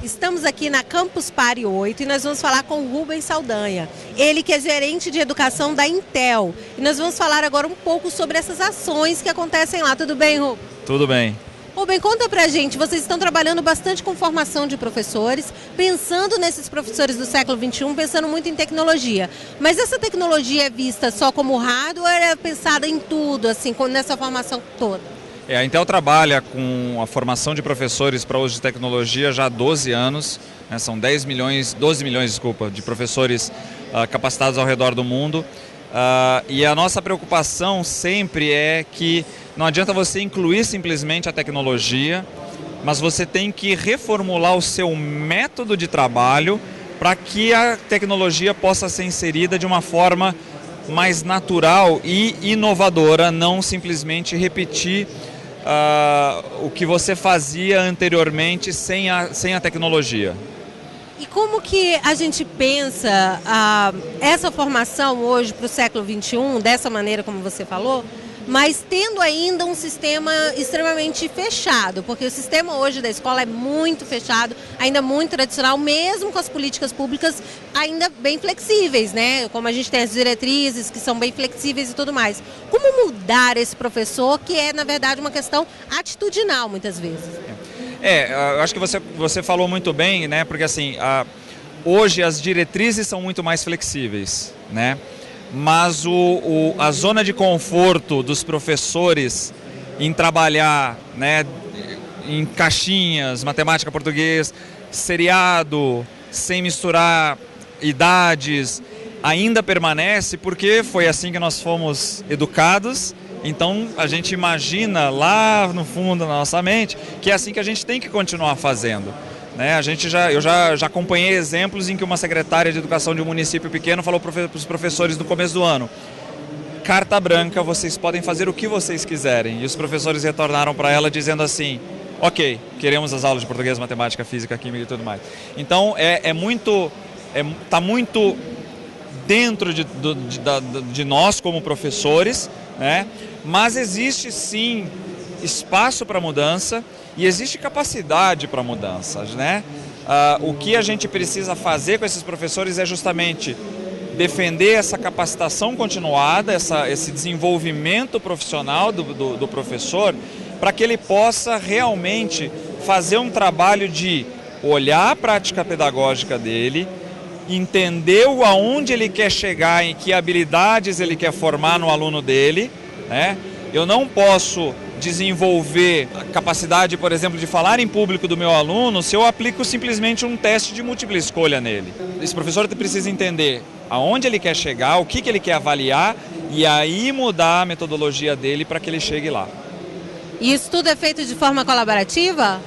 Estamos aqui na Campus Party 8 e nós vamos falar com o Rubens Saldanha. Ele que é gerente de educação da Intel. E nós vamos falar agora um pouco sobre essas ações que acontecem lá. Tudo bem, Rubens? Tudo bem. Rubens, conta pra gente, vocês estão trabalhando bastante com formação de professores, pensando nesses professores do século XXI, pensando muito em tecnologia. Mas essa tecnologia é vista só como hardware, é pensada em tudo, assim, nessa formação toda? A Intel trabalha com a formação de professores para uso de tecnologia já há 12 anos, né? São 12 milhões, de professores capacitados ao redor do mundo. E a nossa preocupação sempre é que não adianta você incluir simplesmente a tecnologia, mas você tem que reformular o seu método de trabalho para que a tecnologia possa ser inserida de uma forma mais natural e inovadora, não simplesmente repetir o que você fazia anteriormente sem a tecnologia. E como que a gente pensa essa formação hoje para o século XXI, dessa maneira como você falou, mas tendo ainda um sistema extremamente fechado, porque o sistema hoje da escola é muito fechado, ainda muito tradicional, mesmo com as políticas públicas ainda bem flexíveis, né? Como a gente tem as diretrizes que são bem flexíveis e tudo mais. Como mudar esse professor, que é, na verdade, uma questão atitudinal, muitas vezes? Eu acho que você falou muito bem, né? Porque assim, hoje as diretrizes são muito mais flexíveis, né? Mas a zona de conforto dos professores em trabalhar, né, em caixinhas, matemática, português, seriado, sem misturar idades, ainda permanece porque foi assim que nós fomos educados. Então a gente imagina lá no fundo da nossa mente que é assim que a gente tem que continuar fazendo. Né? Eu já acompanhei exemplos em que uma secretária de educação de um município pequeno falou para os professores no começo do ano: carta branca, vocês podem fazer o que vocês quiserem. E os professores retornaram para ela dizendo assim: ok, queremos as aulas de português, matemática, física, química e tudo mais. Então está muito dentro de nós como professores, né? Mas existe sim espaço para mudança e existe capacidade para mudanças, né? O que a gente precisa fazer com esses professores é justamente defender essa capacitação continuada, esse desenvolvimento profissional do professor, para que ele possa realmente fazer um trabalho de olhar a prática pedagógica dele, entender aonde ele quer chegar, em que habilidades ele quer formar no aluno dele, né? Eu não posso desenvolver a capacidade, por exemplo, de falar em público do meu aluno se eu aplico simplesmente um teste de múltipla escolha nele. Esse professor precisa entender aonde ele quer chegar, o que ele quer avaliar e aí mudar a metodologia dele para que ele chegue lá. E isso tudo é feito de forma colaborativa?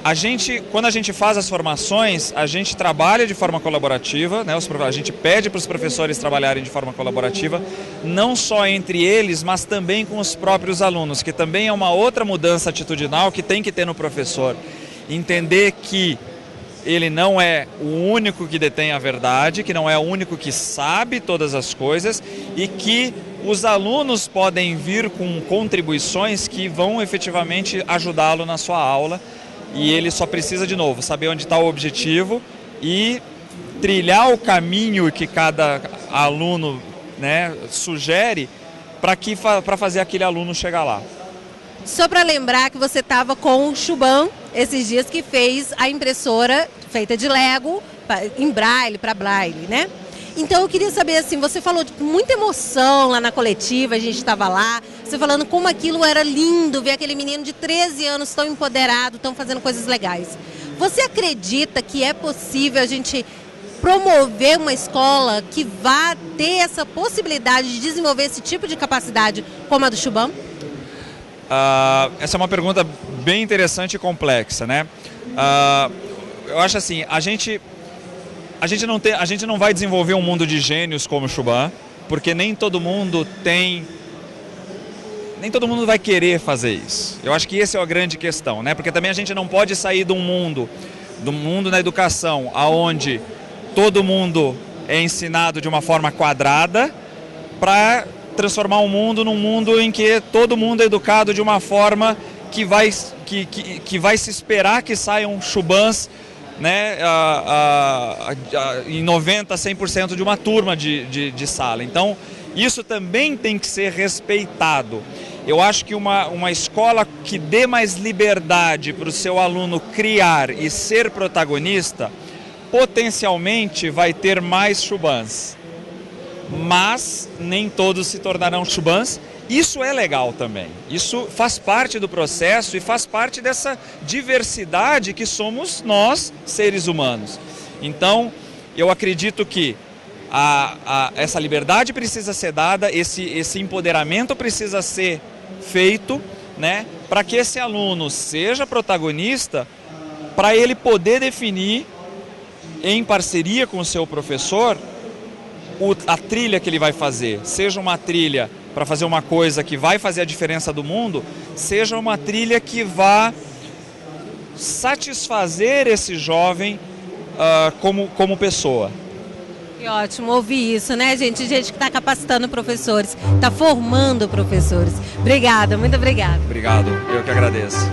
Quando a gente faz as formações, a gente trabalha de forma colaborativa, né? A gente pede para os professores trabalharem de forma colaborativa, não só entre eles, mas também com os próprios alunos, que também é uma outra mudança atitudinal que tem que ter no professor. Entender que ele não é o único que detém a verdade, que não é o único que sabe todas as coisas e que os alunos podem vir com contribuições que vão efetivamente ajudá-lo na sua aula e ele só precisa, de novo, saber onde está o objetivo e trilhar o caminho que cada aluno, né, sugere para fazer aquele aluno chegar lá. Só para lembrar que você estava com o Chuban esses dias, que fez a impressora feita de Lego em Braille, para Braille, né? Então eu queria saber, assim, você falou com muita emoção lá na coletiva, a gente estava lá, você falando como aquilo era lindo, ver aquele menino de 13 anos tão empoderado, tão fazendo coisas legais. Você acredita que é possível a gente promover uma escola que vá ter essa possibilidade de desenvolver esse tipo de capacidade como a do Chuban? Essa é uma pergunta bem interessante e complexa, né? Eu acho assim, a gente não vai desenvolver um mundo de gênios como o Chuban, porque nem todo mundo vai querer fazer isso. Eu acho que essa é a grande questão, né? Porque também a gente não pode sair do mundo na educação, aonde todo mundo é ensinado de uma forma quadrada, para transformar um mundo num mundo em que todo mundo é educado de uma forma que vai se esperar que saiam Chubans né, em 90%, 100% de uma turma de sala. Então, isso também tem que ser respeitado. Eu acho que uma escola que dê mais liberdade para o seu aluno criar e ser protagonista, potencialmente vai ter mais Shubans. Mas nem todos se tornarão Shubans. Isso é legal também. Isso faz parte do processo e faz parte dessa diversidade que somos nós, seres humanos. Então, eu acredito que essa liberdade precisa ser dada, esse empoderamento precisa ser feito, né, para que esse aluno seja protagonista, para ele poder definir, em parceria com o seu professor, a trilha que ele vai fazer. Seja uma trilha para fazer uma coisa que vai fazer a diferença do mundo, seja uma trilha que vá satisfazer esse jovem como pessoa. Que ótimo ouvir isso, né, gente? Gente que está capacitando professores, está formando professores. Obrigada, muito obrigada. Obrigado, eu que agradeço.